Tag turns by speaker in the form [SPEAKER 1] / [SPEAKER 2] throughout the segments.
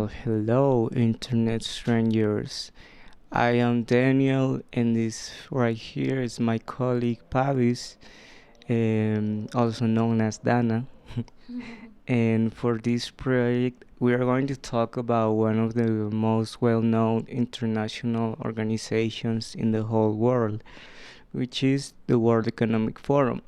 [SPEAKER 1] Hello, internet strangers. I am Daniel, and this right here is my colleague Pavis, also known as Dana. And for this project, we are going to talk about one of the most well known international organizations in the whole world, which is the World Economic Forum,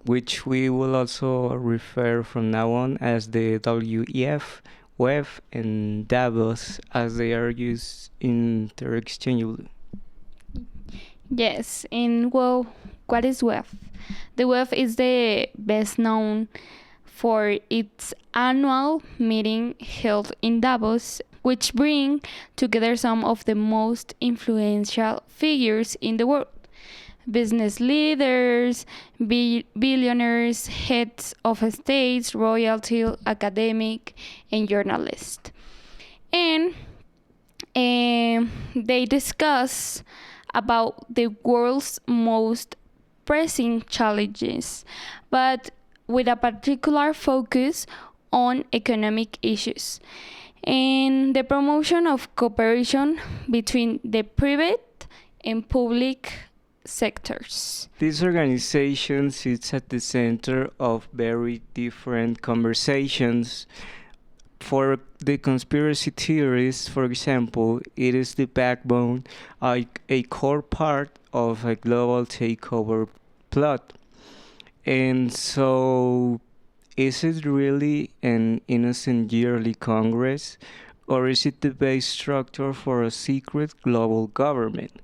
[SPEAKER 1] which we will also refer from now on as the WEF, WEF, and Davos as they are used interchangeably.
[SPEAKER 2] Yes, and what is WEF? The WEF is the best known for its annual meeting held in Davos, which bring together some of the most influential figures in the world. Business leaders, billionaires, heads of states, royalty, academic, and journalists. And they discuss about the world's most pressing challenges, but with a particular focus on economic issues and the promotion of cooperation between the private and public sectors.
[SPEAKER 1] This organization sits at the center of very different conversations. For the conspiracy theorists, for example, it is the backbone, a core part of a global takeover plot. And so, is it really an innocent yearly Congress, or is it the base structure for a secret global government?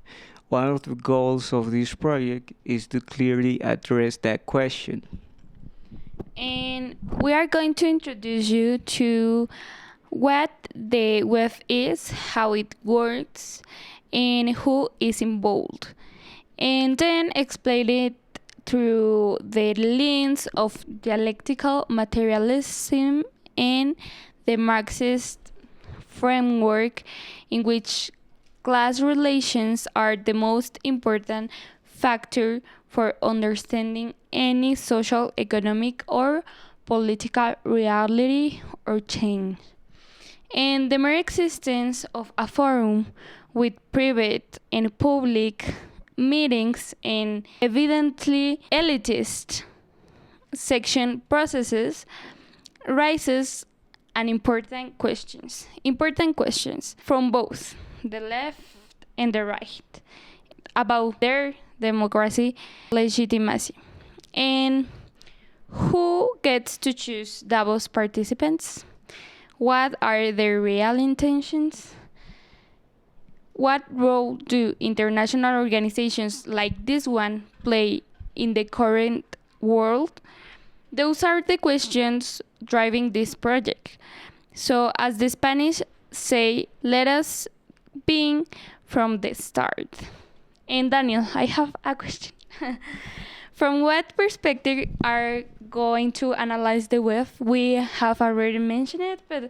[SPEAKER 1] One of the goals of this project is to clearly address that question.
[SPEAKER 2] And we are going to introduce you to what the web is, how it works, and who is involved. And then explain it through the lens of dialectical materialism and the Marxist framework, in which class relations are the most important factor for understanding any social, economic, or political reality or change. And the mere existence of a forum with private and public meetings and evidently elitist section processes raises an important questions from both the left and the right about their democracy legitimacy. And who gets to choose Davos participants? What are their real intentions? What role do international organizations like this one play in the current world? Those are the questions driving this project. So, as the Spanish say, let us begin from the start. And Daniel, I have a question. From what perspective are going to analyze the web? We have already mentioned it, but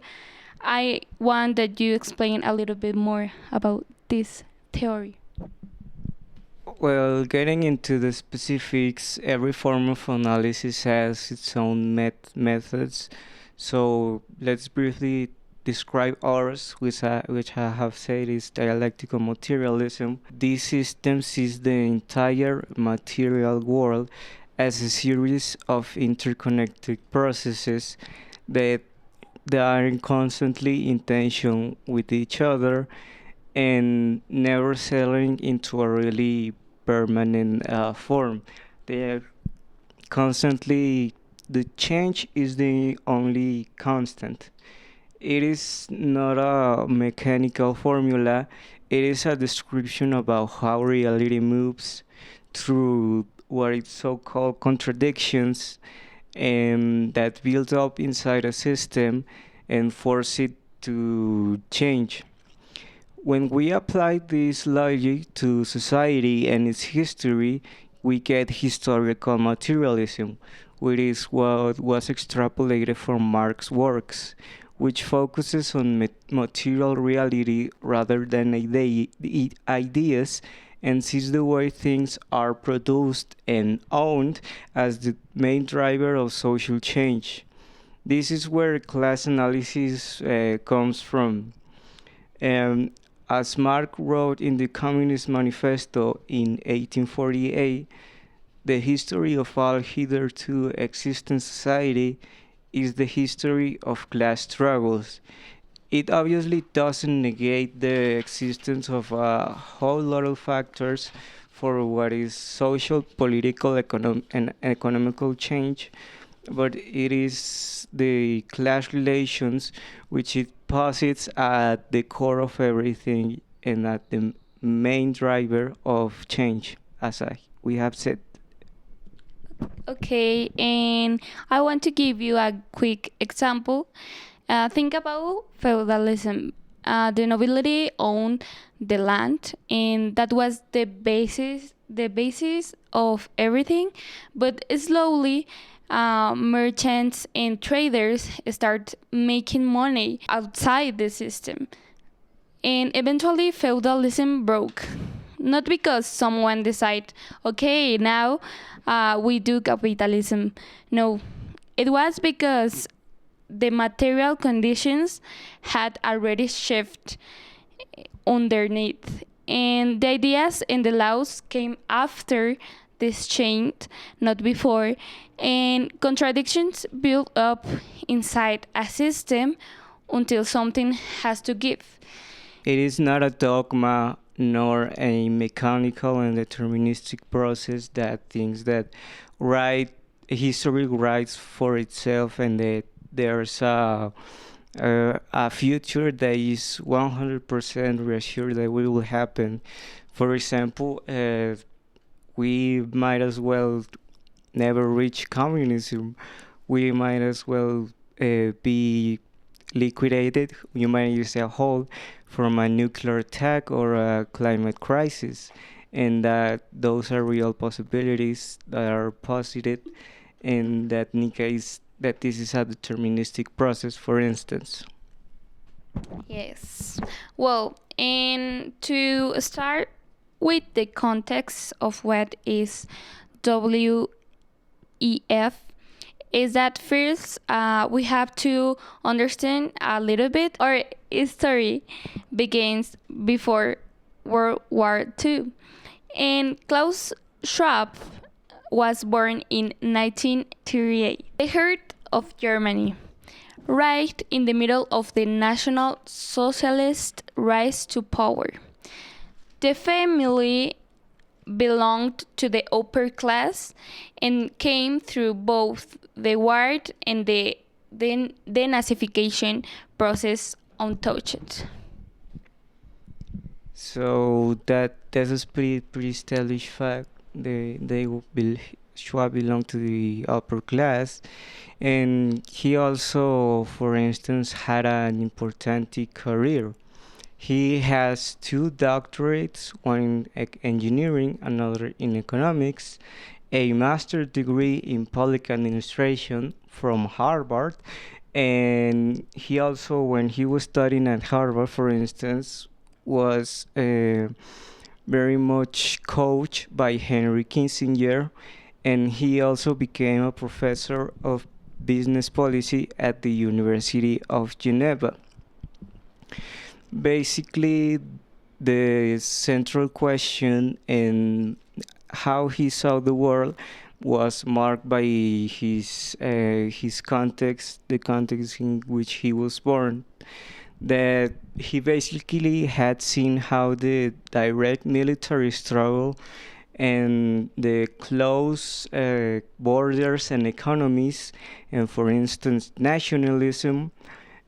[SPEAKER 2] I want that you explain a little bit more about this theory.
[SPEAKER 1] Well, getting into the specifics, every form of analysis has its own methods. So let's briefly describe ours, which I have said is dialectical materialism. This system sees the entire material world as a series of interconnected processes that they are constantly in tension with each other and never settling into a really permanent form. They are constantly, the change is the only constant. It is not a mechanical formula, it is a description about how reality moves through what is so called contradictions and that build up inside a system and force it to change. When we apply this logic to society and its history, we get historical materialism, which is what was extrapolated from Marx's works, which focuses on material reality rather than ideas and sees the way things are produced and owned as the main driver of social change. This is where class analysis comes from. Um, as Marx wrote in the Communist Manifesto in 1848, the history of all hitherto existing society is the history of class struggles. It obviously doesn't negate the existence of a whole lot of factors for what is social, political, and economical change, but it is the class relations which it posits at the core of everything and at the main driver of change, as we have said.
[SPEAKER 2] Okay, and I want to give you a quick example. Think about feudalism. The nobility owned the land, and that was the basis of everything. But slowly, merchants and traders start making money outside the system, and eventually feudalism broke. Not because someone decided, okay, now we do capitalism. No, it was because the material conditions had already shifted underneath, and the ideas and the laws came after this change, not before, and contradictions build up inside a system until something has to give.
[SPEAKER 1] It is not a dogma nor a mechanical and deterministic process that thinks that right history writes for itself and that there's a future that is 100% reassured that will happen. For example, we might as well never reach communism. We might as well be liquidated, humanity as a whole, from a nuclear attack or a climate crisis. And that those are real possibilities that are posited, and that indicates that this is a deterministic process, for instance.
[SPEAKER 2] Yes. Well, and to start with the context of what is WEF, is that first we have to understand a little bit our history begins before World War II. And Klaus Schwab was born in 1938, the heart of Germany, right in the middle of the National Socialist rise to power. The family belonged to the upper class and came through both the war and the denazification process untouched.
[SPEAKER 1] So that's a pretty stylish fact. Schwab belonged to the upper class, and he also, for instance, had an important career. He has two doctorates, one in engineering, another in economics, a master's degree in public administration from Harvard, and he also, when he was studying at Harvard, for instance, was very much coached by Henry Kissinger, and he also became a professor of business policy at the University of Geneva. Basically, the central question in how he saw the world was marked by his context, the context in which he was born. That he basically had seen how the direct military struggle and the close borders and economies, and for instance, nationalism,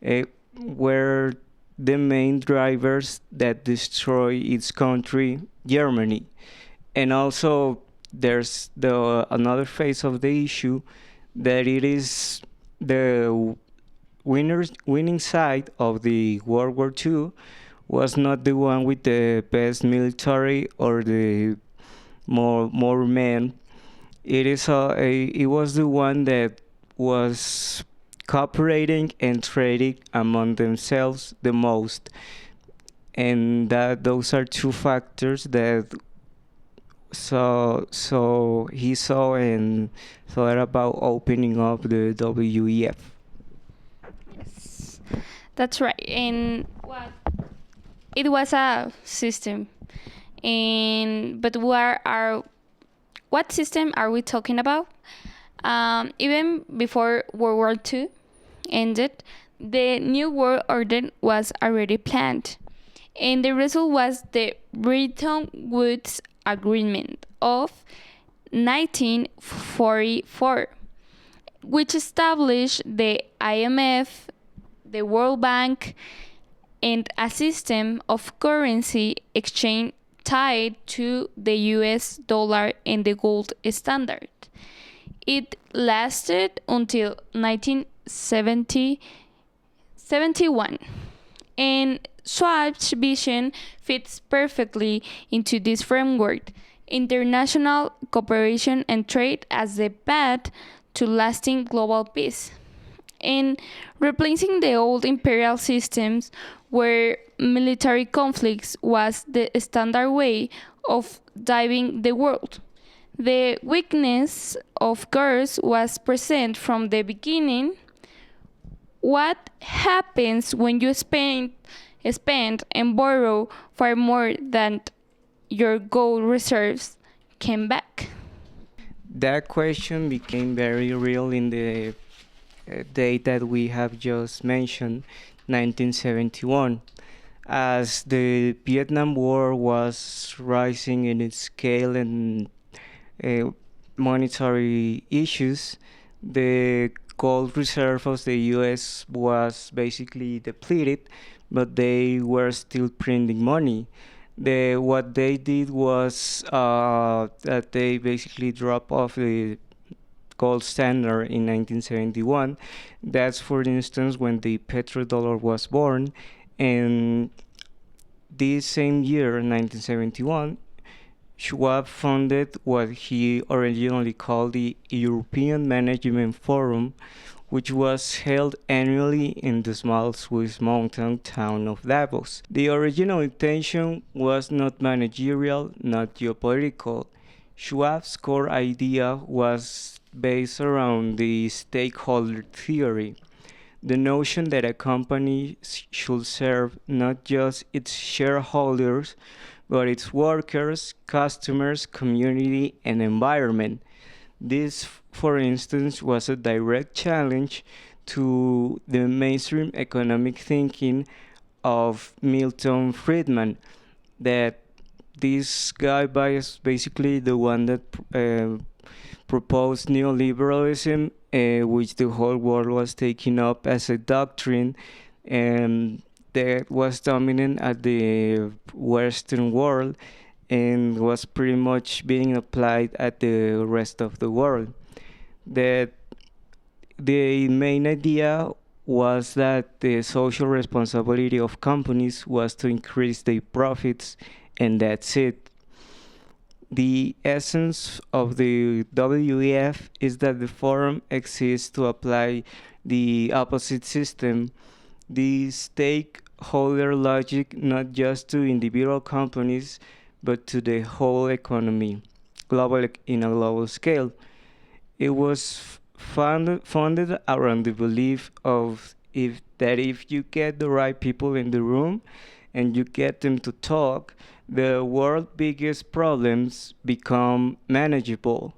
[SPEAKER 1] uh, were the main drivers that destroy its country, Germany. And also, there's the another phase of the issue that it is the winning side of the World War II was not the one with the best military or the more men. It was the one that was cooperating and trading among themselves the most, and that those are two factors that so he saw and thought about opening up the WEF.
[SPEAKER 2] That's right. And it was a system. And but what system are we talking about? Even before World War II ended, the New World Order was already planned. And the result was the Bretton Woods Agreement of 1944, which established the IMF, the World Bank, and a system of currency exchange tied to the US dollar and the gold standard. It lasted until 1971, and Schwab's vision fits perfectly into this framework: international cooperation and trade as the path to lasting global peace, and replacing the old imperial systems where military conflicts was the standard way of diving the world. The weakness, of course, was present from the beginning. What happens when you spend and borrow far more than your gold reserves came back?
[SPEAKER 1] That question became very real in the date that we have just mentioned, 1971. As the Vietnam War was rising in its scale and uh, monetary issues, the gold reserve of the US was basically depleted, but they were still printing money. What they did was that they basically dropped off the gold standard in 1971. That's, for instance, when the petrodollar was born, and this same year, 1971, Schwab founded what he originally called the European Management Forum, which was held annually in the small Swiss mountain town of Davos. The original intention was not managerial, not geopolitical. Schwab's core idea was based around the stakeholder theory, the notion that a company should serve not just its shareholders, but its workers, customers, community, and environment. This, for instance, was a direct challenge to the mainstream economic thinking of Milton Friedman, that this guy was basically the one that proposed neoliberalism, which the whole world was taking up as a doctrine, and that was dominant at the Western world and was pretty much being applied at the rest of the world. That the main idea was that the social responsibility of companies was to increase their profits, and that's it. The essence of the WEF is that the forum exists to apply the opposite system, the stakeholder logic, not just to individual companies but to the whole economy, in a global scale. It was founded around the belief of if you get the right people in the room and you get them to talk, the world's biggest problems become manageable.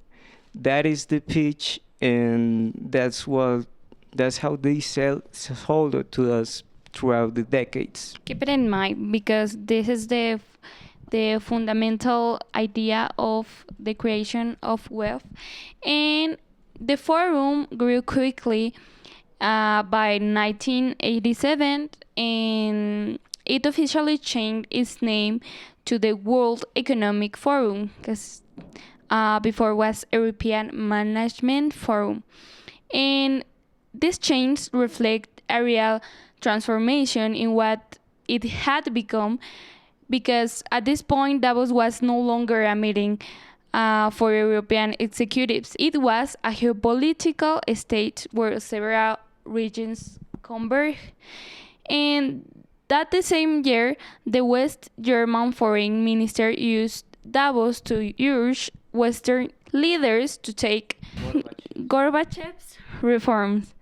[SPEAKER 1] That is the pitch, and that's how they sold it to us throughout the decades.
[SPEAKER 2] Keep it in mind, because this is the fundamental idea of the creation of wealth. And the forum grew quickly by 1987, and it officially changed its name to the World Economic Forum, because before was European Management Forum. And this change reflect a real transformation in what it had become, because at this point Davos was no longer a meeting for European executives. It was a geopolitical stage where several regions converged. And that the same year, the West German foreign minister used Davos to urge Western leaders to take Gorbachev's reforms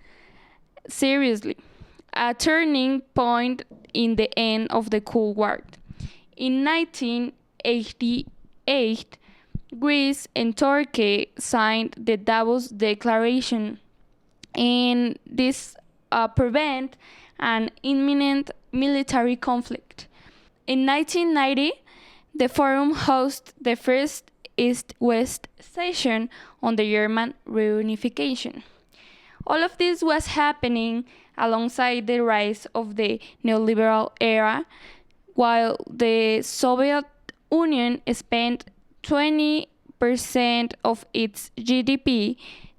[SPEAKER 2] seriously. a turning point in the end of the Cold War. In 1988, Greece and Turkey signed the Davos Declaration, and this prevent an imminent military conflict. In 1990, the forum hosted the first East-West session on the German reunification. All of this was happening alongside the rise of the neoliberal era, while the Soviet Union spent 20% of its GDP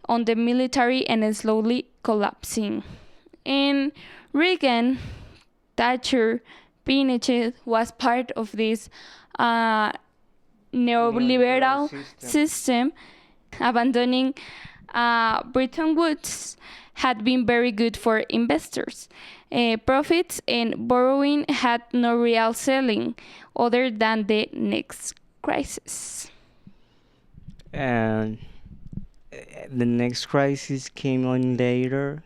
[SPEAKER 2] on the military and slowly collapsing. And Reagan, Thatcher, Pinochet was part of this neoliberal system, abandoning Bretton Woods had been very good for investors. Profits and borrowing had no real ceiling other than the next crisis.
[SPEAKER 1] And the next crisis came on later,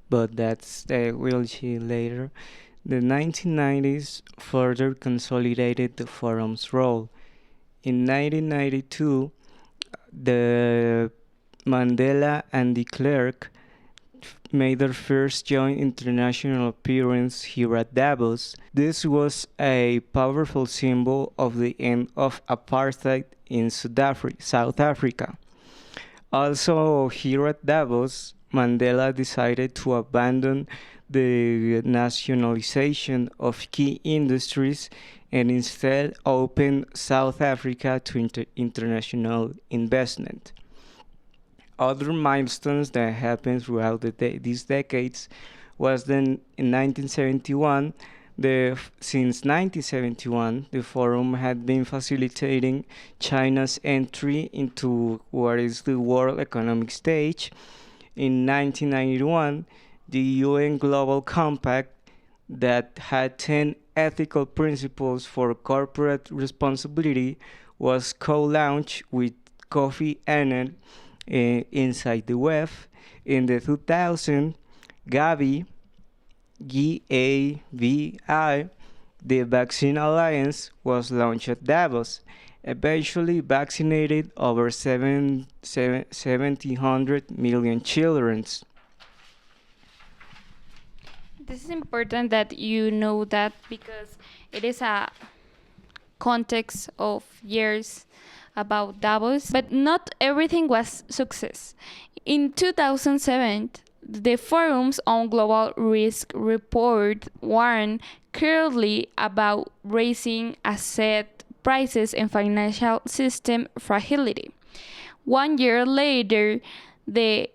[SPEAKER 1] but we'll see later. The 1990s further consolidated the forum's role. In 1992, the Mandela and de Klerk made their first joint international appearance here at Davos. This was a powerful symbol of the end of apartheid in South Africa. Also, here at Davos, Mandela decided to abandon the nationalization of key industries and instead open South Africa to international investment. Other milestones that happened throughout these decades was then in 1971. Since 1971, the forum had been facilitating China's entry into what is the World Economic Stage. In 1991, the UN Global Compact that had 10 ethical principles for corporate responsibility was co-launched with Kofi Annan inside the web. In the 2000, Gavi, GAVI, the Vaccine Alliance, was launched at Davos, eventually vaccinated over 700 million children.
[SPEAKER 2] This is important that you know that because it is a context of years about Davos, but not everything was success. In 2007, the forum's own global risk report warned clearly about raising asset prices and financial system fragility. 1 year later, the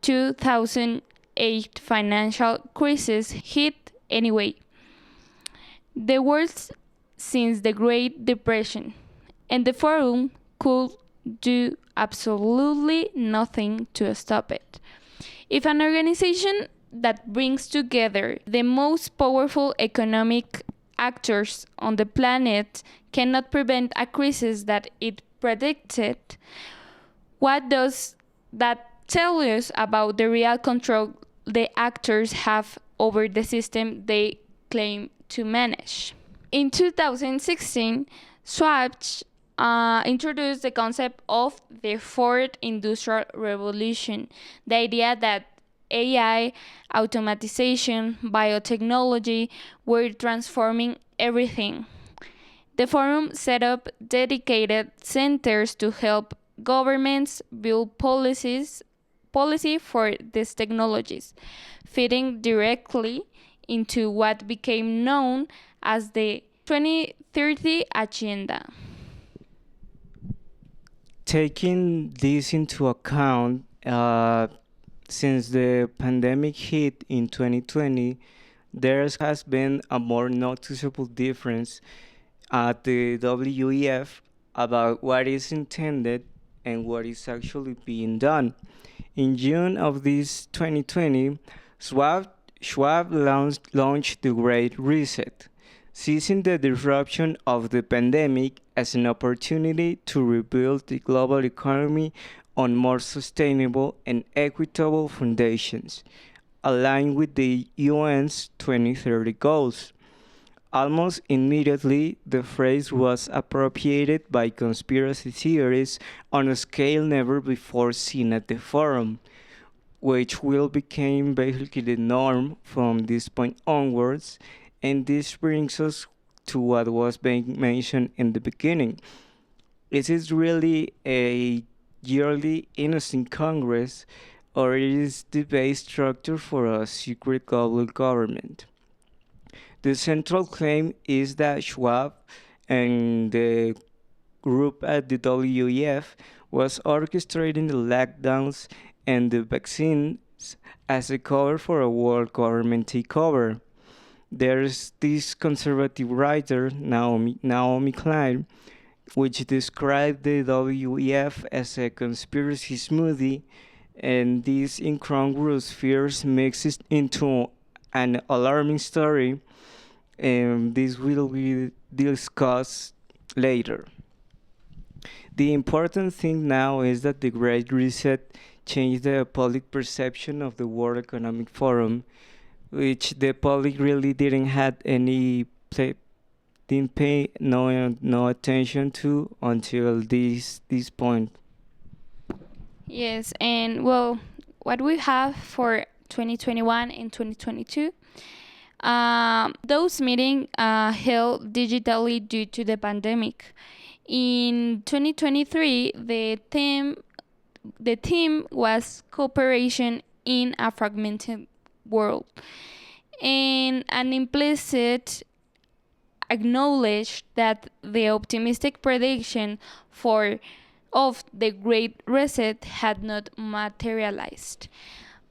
[SPEAKER 2] 2008 financial crisis hit anyway, the worst since the Great Depression, and the forum could do absolutely nothing to stop it. If an organization that brings together the most powerful economic actors on the planet cannot prevent a crisis that it predicted, what does that tell us about the real control the actors have over the system they claim to manage? In 2016, Schwab introduced the concept of the fourth industrial revolution, the idea that AI, automatization, biotechnology were transforming everything. The forum set up dedicated centers to help governments build policy for these technologies, fitting directly into what became known as the 2030 Agenda.
[SPEAKER 1] Taking this into account, since the pandemic hit in 2020, there has been a more noticeable difference at the WEF about what is intended and what is actually being done. In June of this 2020, Schwab launched the Great Reset, seizing the disruption of the pandemic as an opportunity to rebuild the global economy on more sustainable and equitable foundations. aligned with the UN's 2030 goals. Almost immediately, the phrase was appropriated by conspiracy theories on a scale never before seen at the forum, which will become basically the norm from this point onwards. And this brings us to what was being mentioned in the beginning. Is it really a yearly innocent Congress, or is the base structure for a secret global government? The central claim is that Schwab and the group at the WEF was orchestrating the lockdowns and the vaccines as a cover for a world government takeover. There's this conservative writer, Naomi Klein, which described the WEF as a conspiracy smoothie, and these incongruous fears mixed into an alarming story, and this will be discussed later. The important thing now is that the Great Reset changed the public perception of the World Economic Forum, which the public really didn't had any didn't pay no attention to until this point.
[SPEAKER 2] Yes, and well, what we have for 2021 and 2022, those meetings held digitally due to the pandemic. In 2023, the theme was cooperation in a fragmented world, and an implicit acknowledged that the optimistic prediction for of the Great Reset had not materialized.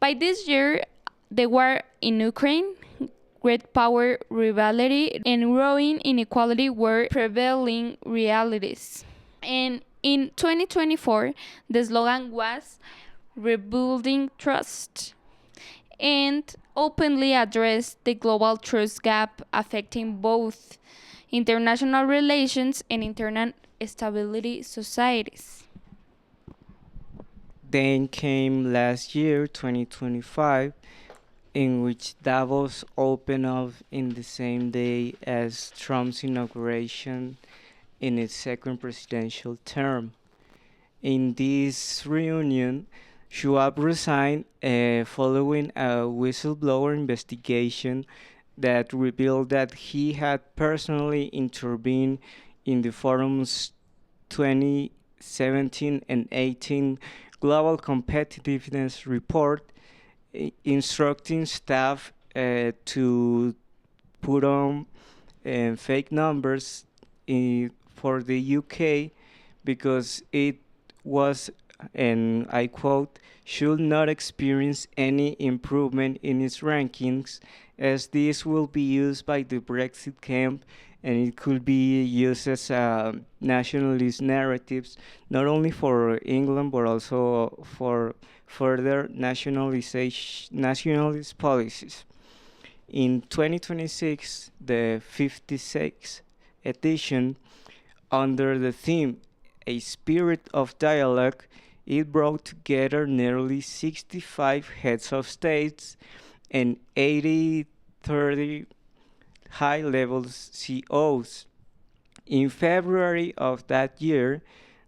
[SPEAKER 2] By this year, the war in Ukraine, great power rivalry, and growing inequality were prevailing realities. And in 2024, the slogan was Rebuilding Trust, and openly addressed the global trust gap affecting both international relations and internal stability societies.
[SPEAKER 1] Then came last year, 2025, in which Davos opened up in the same day as Trump's inauguration in its second presidential term. In this reunion, Schwab resigned following a whistleblower investigation that revealed that he had personally intervened in the forum's 2017 and 18 Global Competitiveness Report, instructing staff to put on fake numbers for the UK because it was, and I quote, should not experience any improvement in its rankings, as this will be used by the Brexit camp and it could be used as nationalist narratives, not only for England but also for further nationalist policies. In 2026, the 56th edition, under the theme A Spirit of Dialogue, it brought together nearly 65 heads of states and 30 high-level CEOs. In February of that year,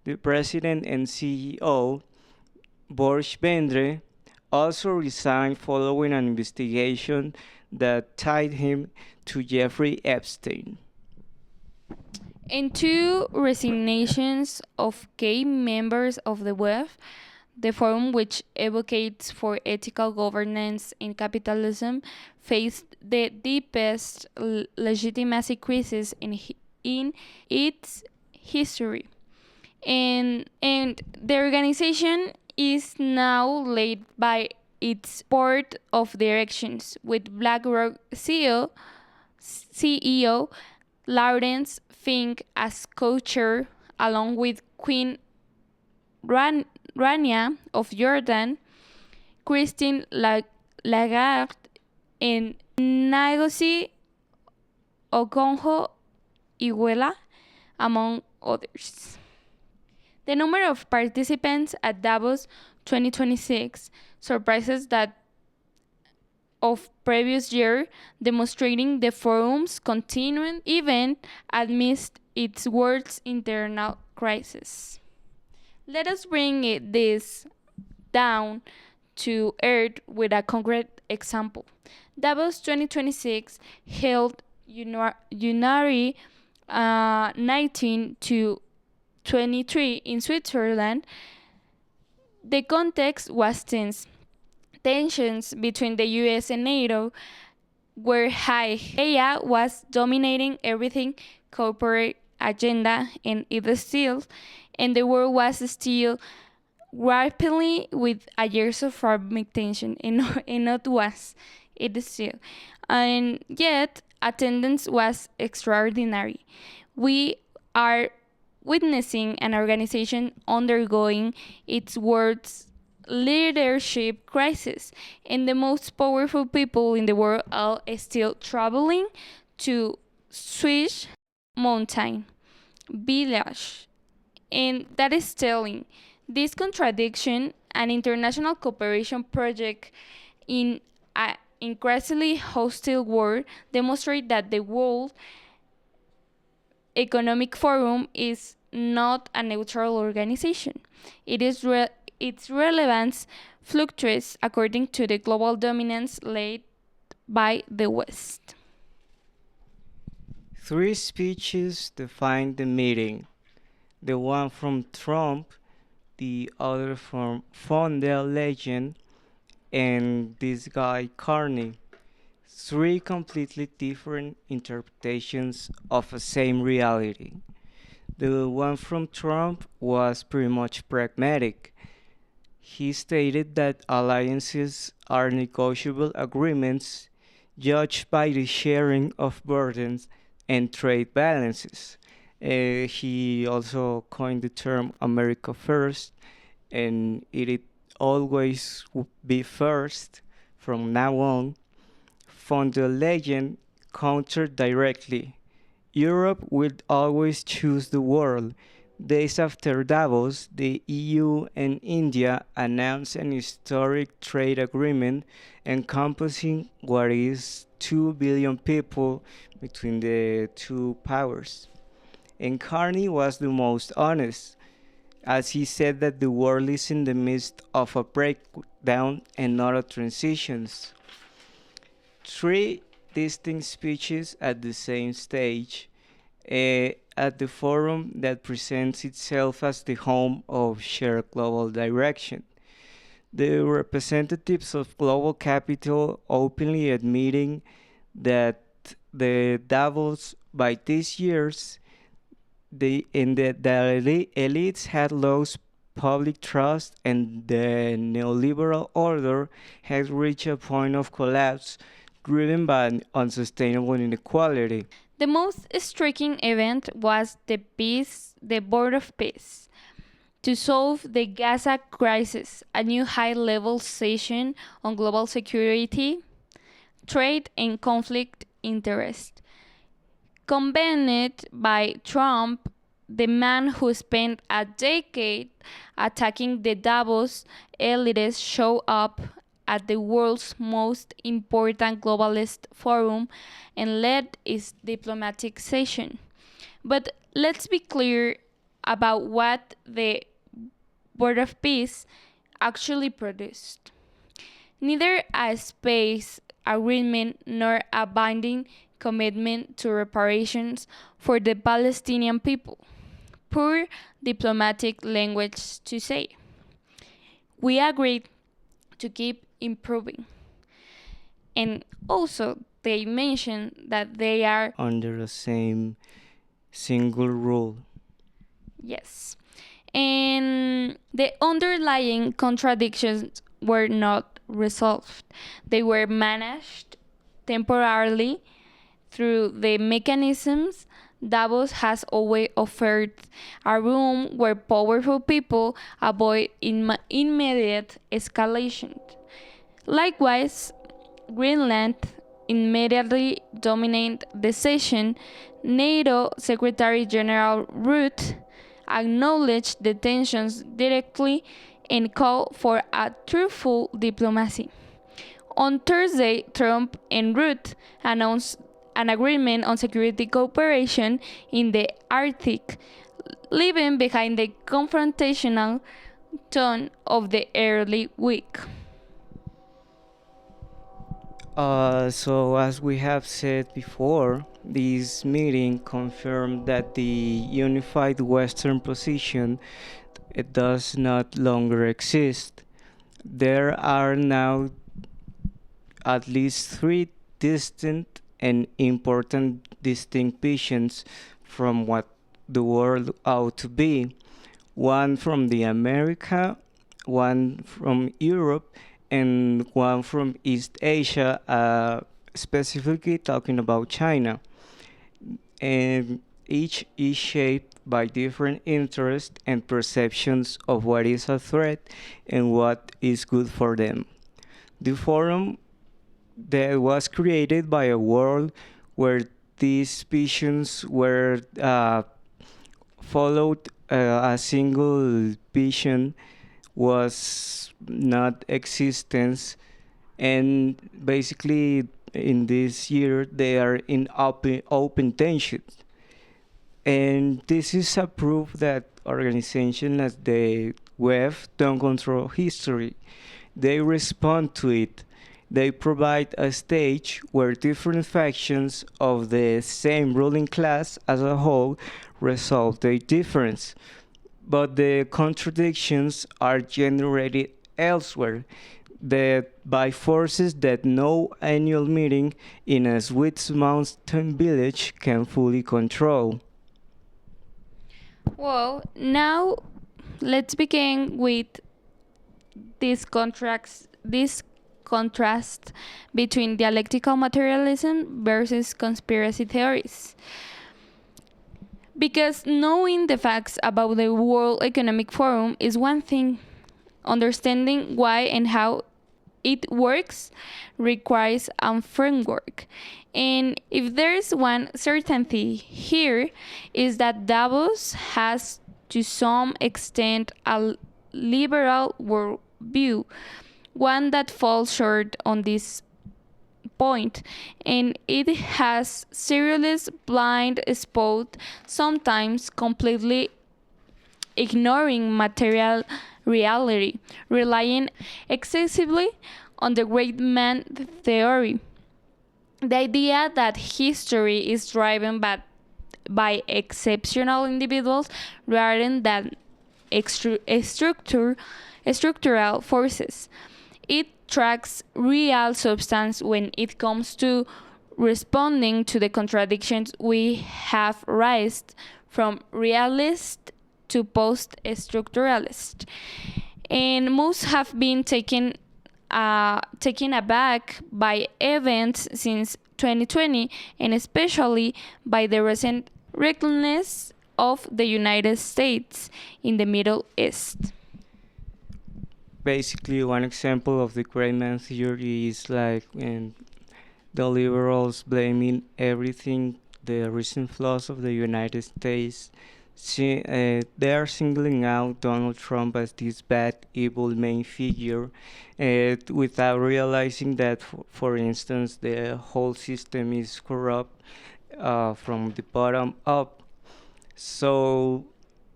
[SPEAKER 1] the president and CEO, Boris Bendre, also resigned following an investigation that tied him to Jeffrey Epstein.
[SPEAKER 2] And two resignations of key members of the WEF, the forum which advocates for ethical governance in capitalism, faced the deepest legitimacy crisis in its history. And the organization is now led by its board of directors, with BlackRock CEO Lawrence Fink as co-chair, along with Queen Rania of Jordan, Christine Lagarde, and Ngozi Okonjo-Iweala, among others. The number of participants at Davos 2026 surprises that of previous year, demonstrating the forum's continuing even amidst its world's internal crisis. Let us bring this down to earth with a concrete example. Davos 2026 held January 19 to 23 in Switzerland. The context was tense. Tensions between the US and NATO were high. AI was dominating everything corporate agenda and the world was still rapidly with a years of fragmentation and not was it is still, and yet attendance was extraordinary. We are witnessing an organization undergoing its world's leadership crisis, and the most powerful people in the world are still traveling to Swiss mountain village, and that is telling. This contradiction, an international cooperation project in an increasingly hostile world, demonstrate that the World Economic Forum is not a neutral organization. Its relevance fluctuates according to the global dominance laid by the West.
[SPEAKER 1] 3 speeches defined the meeting. The one from Trump, the other from von der Leyen, and this guy Carney. 3 completely different interpretations of the same reality. The one from Trump was pretty much pragmatic. He stated that alliances are negotiable agreements judged by the sharing of burdens and trade balances. He also coined the term America First, and it always will be first from now on. Von der Leyen countered directly. Europe will always choose the world. Days after Davos, the EU and India announced an historic trade agreement encompassing what is 2 billion people between the two powers. And Carney was the most honest, as he said that the world is in the midst of a breakdown and not a transition. 3 distinct speeches at the same stage, at the forum that presents itself as the home of shared global direction. The representatives of global capital openly admitting that the Davos by these years, the elites had lost public trust and the neoliberal order has reached a point of collapse driven by unsustainable inequality.
[SPEAKER 2] The most striking event was the Board of Peace. To solve the Gaza crisis, a new high-level session on global security, trade and conflict interest. Convened by Trump, the man who spent a decade attacking the Davos elites showed up at the world's most important globalist forum and led its diplomatic session. But let's be clear about what the Board of Peace actually produced. Neither a space agreement nor a binding commitment to reparations for the Palestinian people. Poor diplomatic language to say. We agreed to keep improving. And also, they mention that they are
[SPEAKER 1] under the same single rule.
[SPEAKER 2] Yes. And the underlying contradictions were not resolved. They were managed temporarily through the mechanisms Davos has always offered, a room where powerful people avoid immediate escalation. Likewise, Greenland immediately dominated the session. NATO Secretary General Rutte acknowledged the tensions directly and called for a truthful diplomacy. on Thursday, Trump en route announced an agreement on security cooperation in the Arctic, leaving behind the confrontational tone of the early week.
[SPEAKER 1] So, as we have said before, this meeting confirmed that the unified Western position it does not longer exist. There are now at least three distinct and important distinct visions from what the world ought to be. One from the America, one from Europe, and one from East Asia, specifically talking about China. And each is shaped by different interests and perceptions of what is a threat and what is good for them. The forum that was created by a world where these visions were followed a single vision was not existence, and basically in this year they are in open tension, and this is a proof that organizations as the web don't control history. They respond to it. They provide a stage where different factions of the same ruling class as a whole resolve their difference. But the contradictions are generated elsewhere that by forces that no annual meeting in a Swiss mountain village can fully control.
[SPEAKER 2] Well, now let's begin with this contrast between dialectical materialism versus conspiracy theories. Because knowing the facts about the World Economic Forum is one thing, understanding why and how it works requires a framework. And if there's one certainty here is that Davos has to some extent a liberal worldview, one that falls short on this point, and it has serious blind spot, sometimes completely ignoring material reality, relying excessively on the great man theory. The idea that history is driven by exceptional individuals rather than structural forces. It tracks real substance when it comes to responding to the contradictions we have raised from realist to post-structuralist. And most have been taken aback by events since 2020, and especially by the recent recklessness of the United States in the Middle East.
[SPEAKER 1] Basically, one example of the great man theory is like when the liberals blaming everything the recent flaws of the United States. They are singling out Donald Trump as this bad, evil main figure without realizing that, for instance, the whole system is corrupt from the bottom up. So,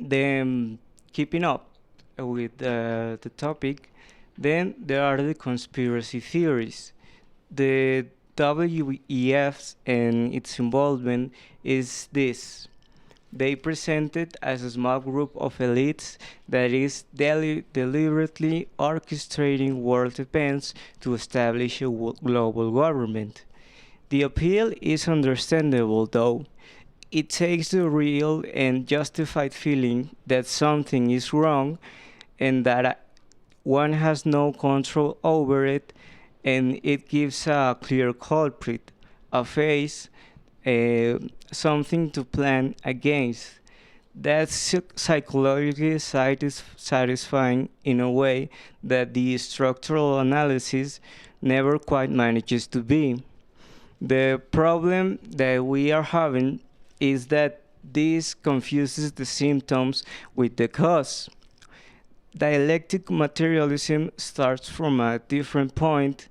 [SPEAKER 1] then keeping up with the topic, then there are the conspiracy theories. The WEFs and its involvement is this. They present it as a small group of elites that is deliberately orchestrating world events to establish a global government. The appeal is understandable, though. It takes the real and justified feeling that something is wrong and that one has no control over it, and it gives a clear culprit, a face, something to plan against. That's psychologically satisfying in a way that the structural analysis never quite manages to be. The problem that we are having is that this confuses the symptoms with the cause. Dialectic materialism starts from a different point.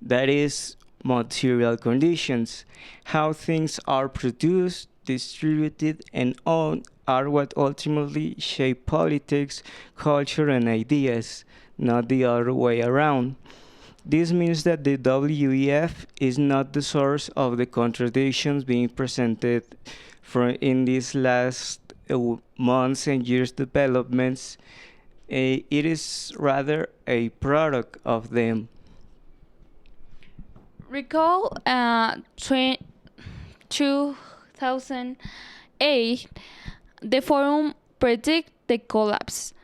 [SPEAKER 1] that is, material conditions. How things are produced, distributed, and owned are what ultimately shape politics, culture, and ideas, not the other way around. This means that the WEF is not the source of the contradictions being presented in these last months and years developments. It is rather a product of them.
[SPEAKER 2] Recall 2008, the forum predicted the collapse.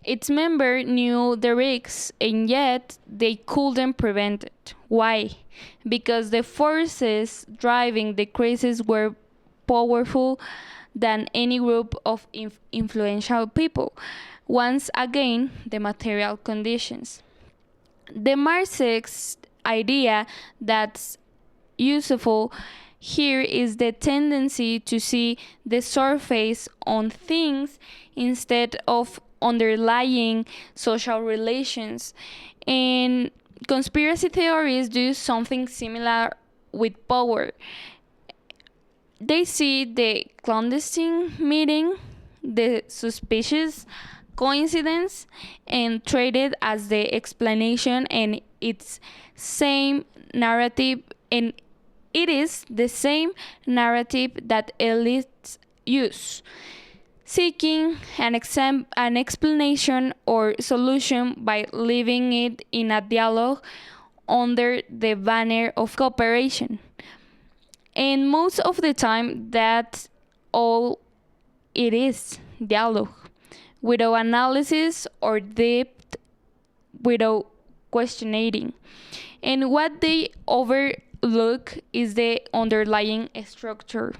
[SPEAKER 2] Its members knew the risks and yet they couldn't prevent it. Why? Because the forces driving the crisis were powerful than any group of influential people. Once again, the material conditions. The Marxist idea that's useful here is the tendency to see the surface on things instead of underlying social relations. And conspiracy theories do something similar with power. They see the clandestine meeting, the suspicious coincidence, and treat it as the explanation, and its same narrative, and it is the same narrative that elites use, seeking an explanation or solution by leaving it in a dialogue under the banner of cooperation. And most of the time, that's all it is, dialogue, without analysis or depth, without questioning. And what they overlook is the underlying structure.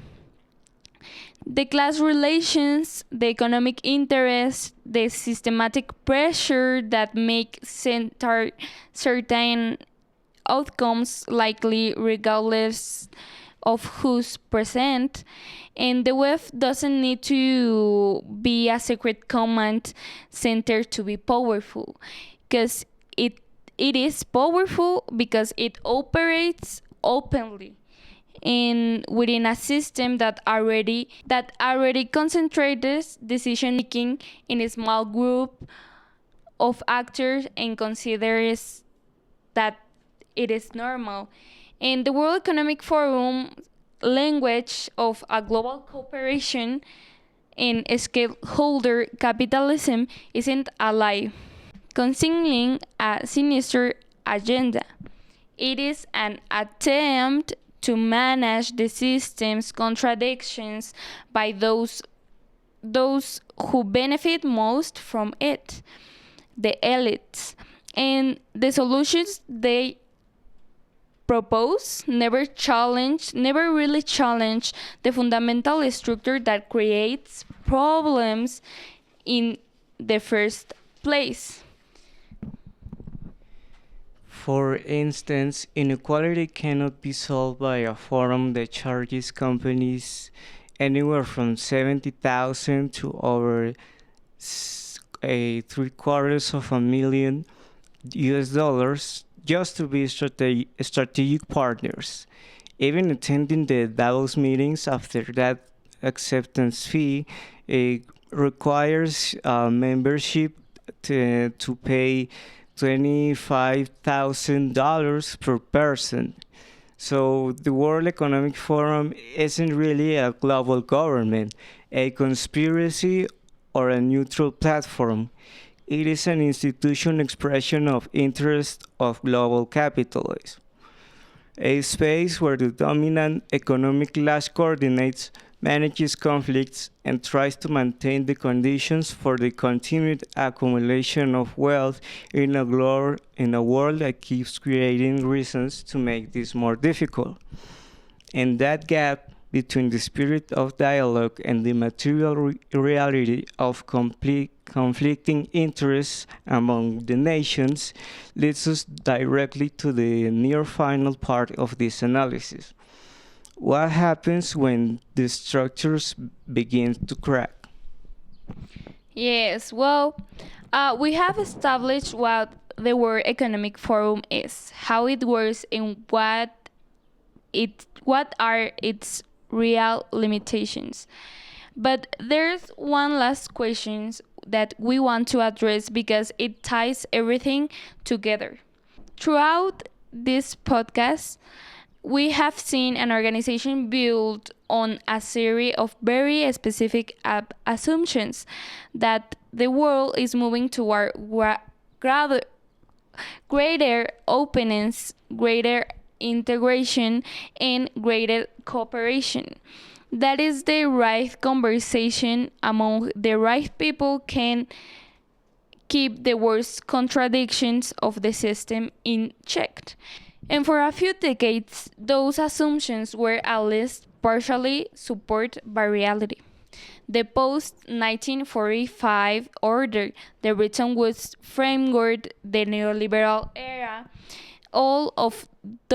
[SPEAKER 2] The class relations, the economic interests, the systematic pressure that make certain outcomes likely regardless of who's present. And the web doesn't need to be a secret command center to be powerful, because it is powerful because it operates openly in within a system that already concentrates decision making in a small group of actors and considers that it is normal. In the World Economic Forum language of a global cooperation in stakeholder capitalism isn't a lie, consigning a sinister agenda. It is an attempt to manage the system's contradictions by those who benefit most from it, the elites. And the solutions they propose never really challenge the fundamental structure that creates problems in the first place.
[SPEAKER 1] For instance, inequality cannot be solved by a forum that charges companies anywhere from 70,000 to over a $750,000 just to be strategic partners. Even attending the Davos meetings after that acceptance fee requires membership to pay $25,000 per person. So the World Economic Forum isn't really a global government, a conspiracy, or a neutral platform. It is an institution expression of interest of global capitalism, a space where the dominant economic class coordinates, manages conflicts, and tries to maintain the conditions for the continued accumulation of wealth in a world that keeps creating reasons to make this more difficult. And that gap between the spirit of dialogue and the material reality of conflicting interests among the nations leads us directly to the near final part of this analysis. What happens when the structures begin to crack?
[SPEAKER 2] Yes, well, we have established what the World Economic Forum is, how it works, and what are its real limitations. But there's one last question that we want to address because it ties everything together. Throughout this podcast, we have seen an organization built on a series of very specific assumptions that the world is moving toward greater openness, greater integration, and greater cooperation. That is the right conversation among the right people can keep the worst contradictions of the system in check. And for a few decades, those assumptions were at least partially supported by reality. The post 1945 order, the Bretton Woods framework, the neoliberal era, all of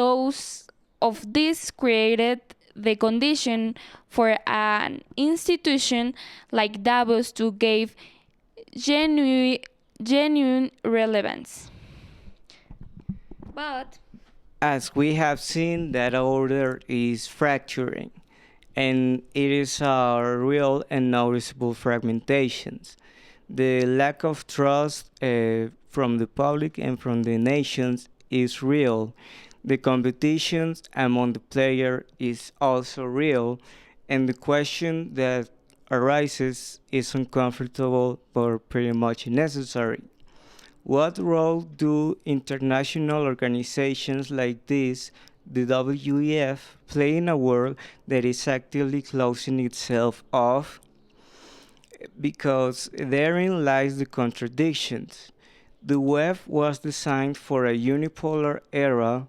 [SPEAKER 2] this created the condition for an institution like Davos to give genuine relevance. But
[SPEAKER 1] As we have seen, that order is fracturing, and it is a real and noticeable fragmentations. The lack of trust from the public and from the nations is real. The competition among the player is also real, and the question that arises is uncomfortable but pretty much necessary. What role do international organizations like this, the WEF, play in a world that is actively closing itself off? Because therein lies the contradictions. The web was designed for a unipolar era,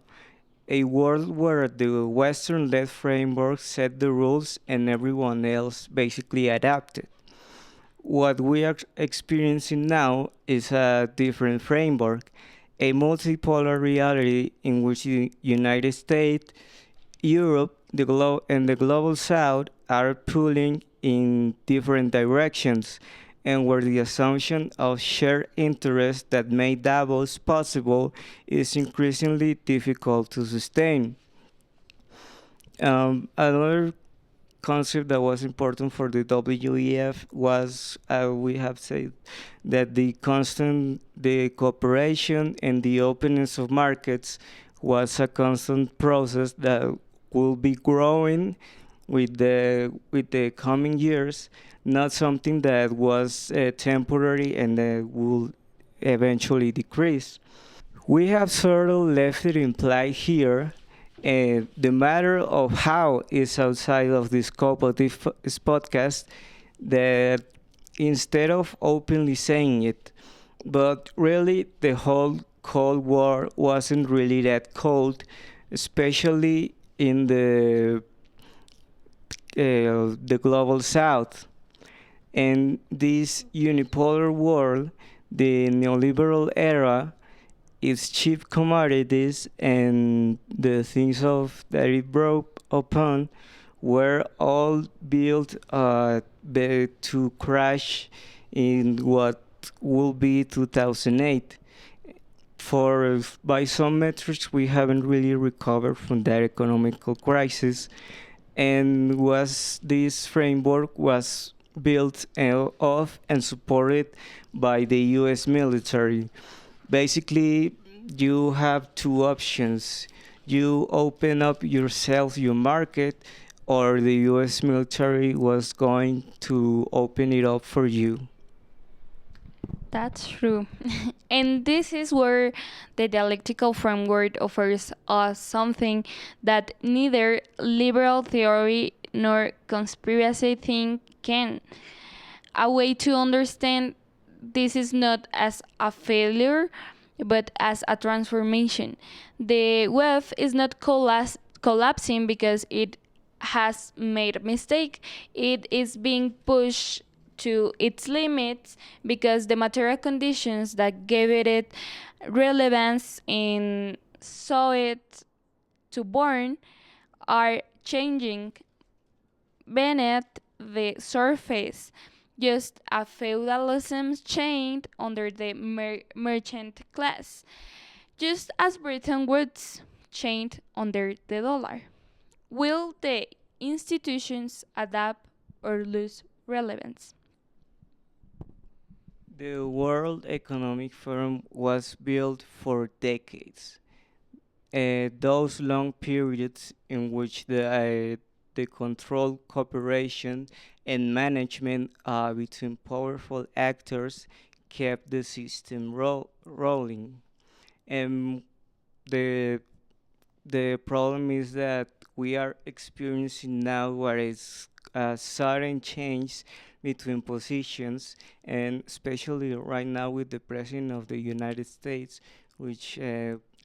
[SPEAKER 1] a world where the Western led framework set the rules and everyone else basically adapted. What we are experiencing now is a different framework, a multipolar reality in which the United States, Europe, and the global South are pulling in different directions, and where the assumption of shared interest that made Davos possible is increasingly difficult to sustain. Another concept that was important for the WEF was, we have said, that the cooperation and the openness of markets was a constant process that will be growing with the coming years, not something that was temporary and that will eventually decrease. We have sort of left it implied here, and the matter of how is outside of the scope of this podcast, that instead of openly saying it, but really the whole Cold War wasn't really that cold, especially in the global South. And this unipolar world, the neoliberal era, its cheap commodities and the things of that it broke upon were all built to crash in what will be 2008. For by some metrics, we haven't really recovered from that economical crisis, and was this framework was built of and supported by the U.S. military. Basically, you have two options. You open up yourself, your market, or the US military was going to open it up for you.
[SPEAKER 2] that's true. And this is where the dialectical framework offers us something that neither liberal theory nor conspiracy think can. A way to understand this is not as a failure, but as a transformation. The web is not collapsing because it has made a mistake. It is being pushed to its limits because the material conditions that gave it relevance and saw it to born are changing beneath the surface. just a feudalism chained under the merchant class, just as Bretton Woods chained under the dollar. Will the institutions adapt or lose relevance?
[SPEAKER 1] The World Economic Forum was built for decades. Those long periods in which the control, cooperation, and management between powerful actors kept the system rolling. And the the problem is that we are experiencing now what is a sudden change between positions, and especially right now with the president of the United States, which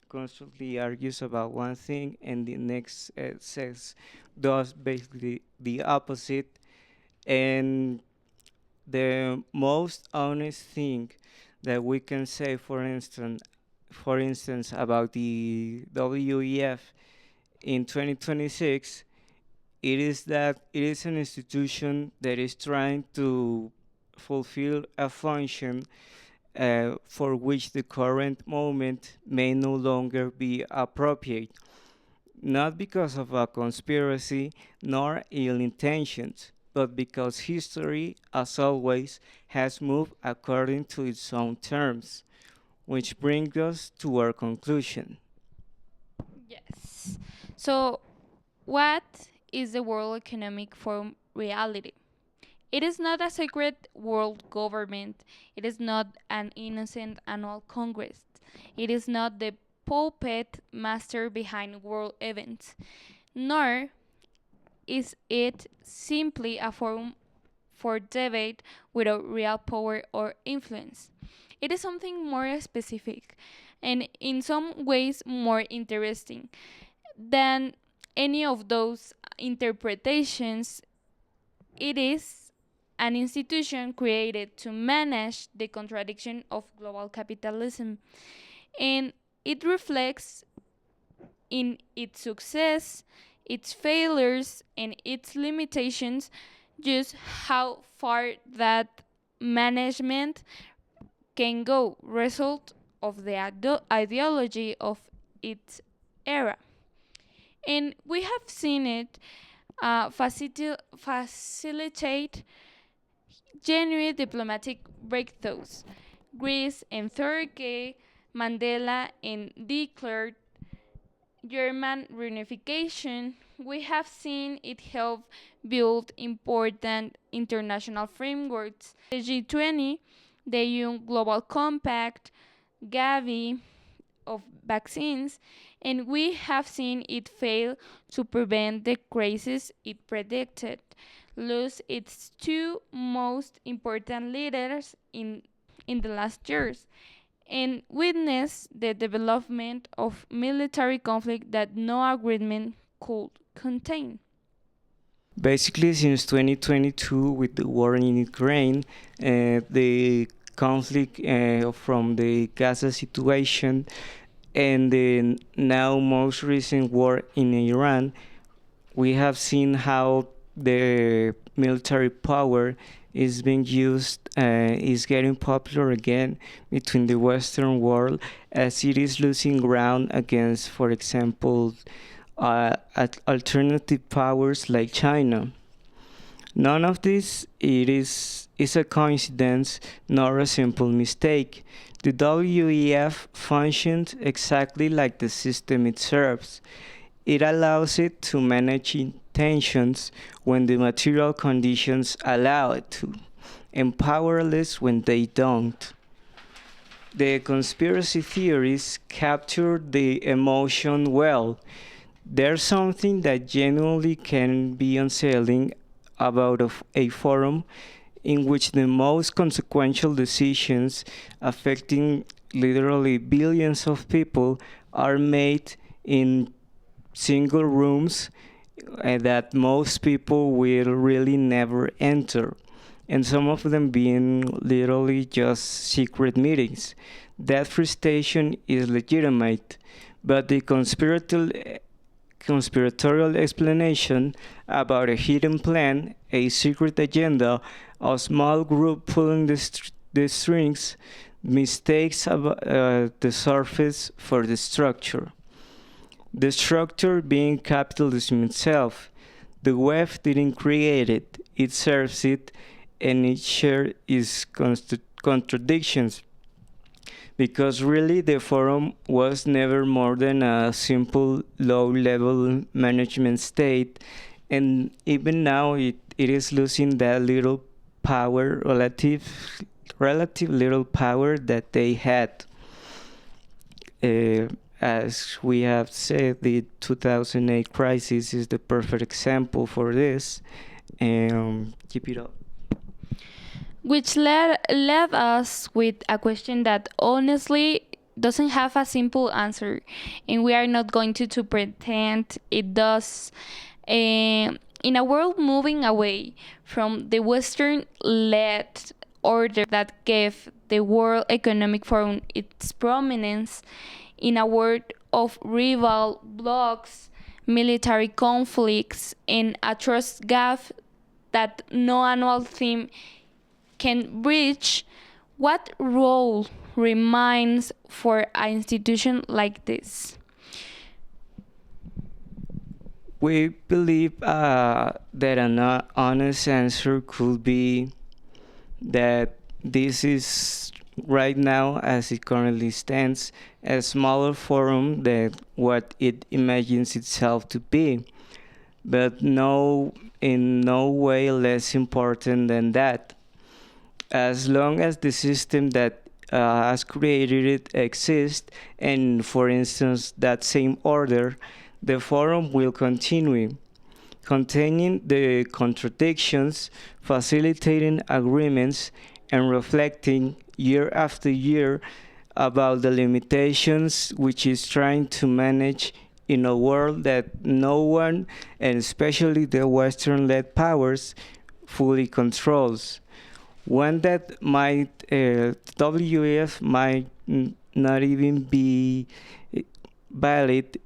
[SPEAKER 1] constantly argues about one thing and the next says does basically the opposite. And the most honest thing that we can say, for instance, about the WEF in 2026, it is that it is an institution that is trying to fulfill a function for which the current moment may no longer be appropriate, not because of a conspiracy nor ill intentions, but because history, as always, has moved according to its own terms, which brings us to our conclusion.
[SPEAKER 2] Yes. So, what is the World Economic Forum reality? It is not a secret world government. It is not an innocent annual congress. It is not the puppet master behind world events. Nor is it simply a forum for debate without real power or influence. It is something more specific and in some ways more interesting than any of those interpretations. It is an institution created to manage the contradiction of global capitalism, and it reflects in its success, its failures, and its limitations just how far that management can go, result of the ideology of its era. And we have seen it facilitate genuine diplomatic breakthroughs. Greece and Turkey, Mandela and declared German reunification. We have seen it help build important international frameworks. The G20, the UN Global Compact, Gavi, of vaccines, and we have seen it fail to prevent the crisis it predicted, lose its two most important leaders in the last years, and witness the development of military conflict that no agreement could contain.
[SPEAKER 1] Basically, since 2022, with the war in Ukraine, the conflict from the Gaza situation, and the now most recent war in Iran, we have seen how the military power is being used, is getting popular again between the Western world, as it is losing ground against, for example, alternative powers like China. None of this is a coincidence nor a simple mistake. The WEF functions exactly like the system it serves. It allows it to manage tensions when the material conditions allow it to, and powerless when they don't. The conspiracy theories capture the emotion well. There's something that genuinely can be unsettling about a forum in which the most consequential decisions affecting literally billions of people are made in single rooms that most people will really never enter, and some of them being literally just secret meetings. That frustration is legitimate, but the conspiratorial explanation about a hidden plan, a secret agenda, a small group pulling the strings, mistakes about the surface for the structure. The structure being capitalism itself. The web didn't create it, it serves it, and it shares its contradictions. Because really, the forum was never more than a simple low level management state, and even now it is losing that little power, relative little power that they had. As we have said, the 2008 crisis is the perfect example for this. Keep it up.
[SPEAKER 2] Which led us with a question that honestly doesn't have a simple answer, and we are not going to pretend it does. In a world moving away from the Western led order that gave the World Economic Forum its prominence, in a world of rival blocs, military conflicts, and a trust gap that no annual theme can bridge, what role remains for an institution like this?
[SPEAKER 1] We believe that an honest answer could be that this is right now, as it currently stands, a smaller forum than what it imagines itself to be, but in no way less important than that. As long as the system that has created it exists, and for instance, that same order, the forum will continue, containing the contradictions, facilitating agreements, and reflecting year after year about the limitations which is trying to manage in a world that no one, and especially the Western-led powers, fully controls. One that might, WEF might not even be valid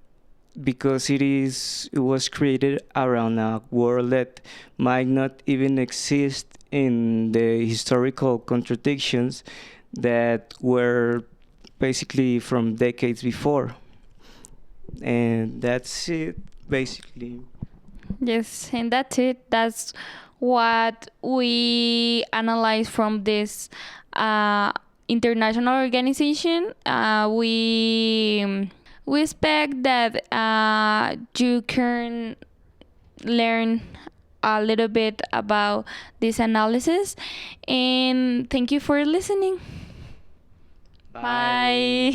[SPEAKER 1] because it was created around a world that might not even exist in the historical contradictions that were basically from decades before. And that's it, basically.
[SPEAKER 2] Yes, and that's it. That's what we analyze from this international organization. We expect that you can learn a little bit about this analysis, and thank you for listening. Bye.